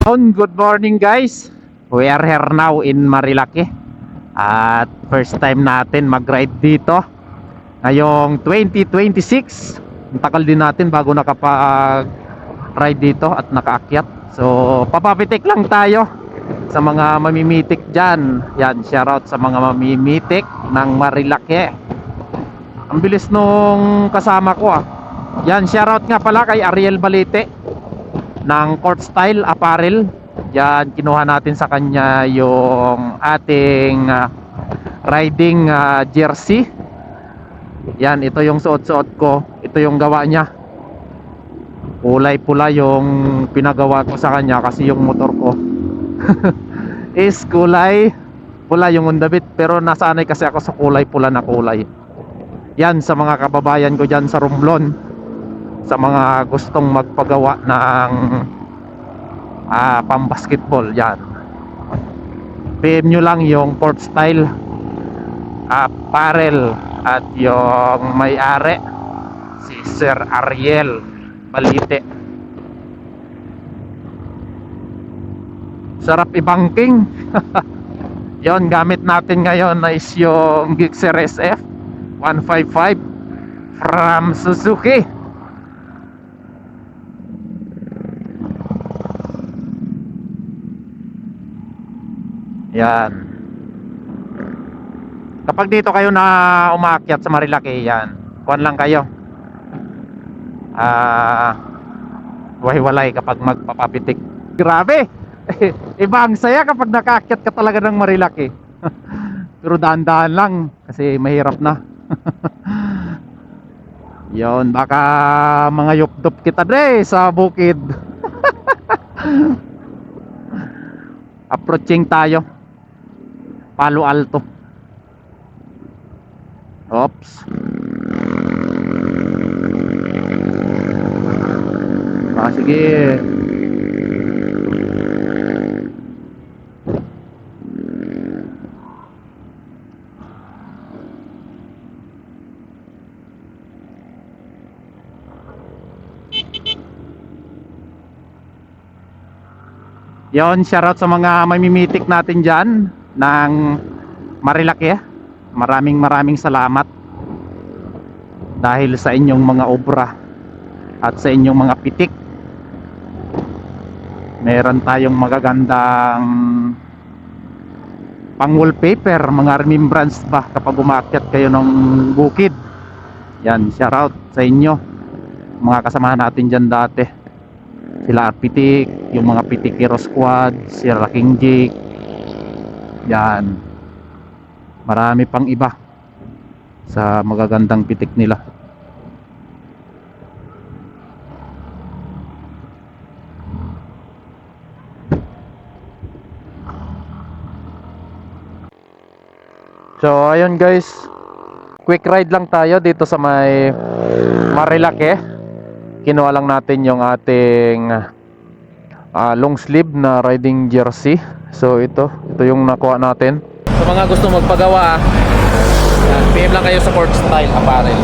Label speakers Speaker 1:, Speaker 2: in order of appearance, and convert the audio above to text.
Speaker 1: Good morning guys. We are here now in Marilaki. At first time natin mag-ride dito ngayong 2026. Ang tagal din natin bago nakapag-ride dito at nakaakyat. So papapitik lang tayo sa mga mamimitik dyan. Yan, shoutout sa mga mamimitik ng Marilaki. Ang bilis nung kasama ko Yan, shoutout nga pala kay Ariel Balite ng Court Style Apparel. Yan, kinuha natin sa kanya yung ating riding jersey. Yan, ito yung suot-suot ko. Ito yung gawa niya. Kulay pula yung pinagawa ko sa kanya kasi yung motor ko is kulay pula yung Honda Beat, pero nasanay kasi ako sa kulay pula na kulay. Yan, sa mga kababayan ko dyan sa Romblon, sa mga gustong magpagawa ng pambasketball, yan, PM nyo lang yung Port Style Apparel at yung may-ari si Sir Ariel Balite. Sarap ibangking. Yon, gamit natin ngayon na is yung Gixxer SF 155 from Suzuki. Yan. Kapag dito kayo na umaakyat sa Marilaki, yan, kuwan lang kayo. Wahiwalay kapag magpapapitik. Grabe. Iba ang saya kapag nakaakyat ka talaga ng Marilaki. Pero dahan-dahan lang kasi mahirap na. Yon, baka mga yupdop kita dre sa bukid. Approaching tayo Palo Alto. Oops. Sige. Yon, shoutout sa mga mamimitik natin dyan ng Marilaki. Maraming salamat dahil sa inyong mga obra at sa inyong mga pitik. Meron tayong magagandang pang wallpaper, mga remembrance ba kapag umaakyat kayo ng bukid. Yan, shoutout sa inyo, mga kasamahan natin dyan dati. Sila Pitik, yung mga Pitik Hero Squad, sila King Jake. Yan, marami pang iba sa magagandang pitik nila. So ayun guys, quick ride lang tayo dito sa may Marilaki. Kinuha lang natin yung ating long sleeve na riding jersey. So ito yung nakuha natin. Sa mga gusto magpagawa, PM lang kayo sa Port Style Apparel.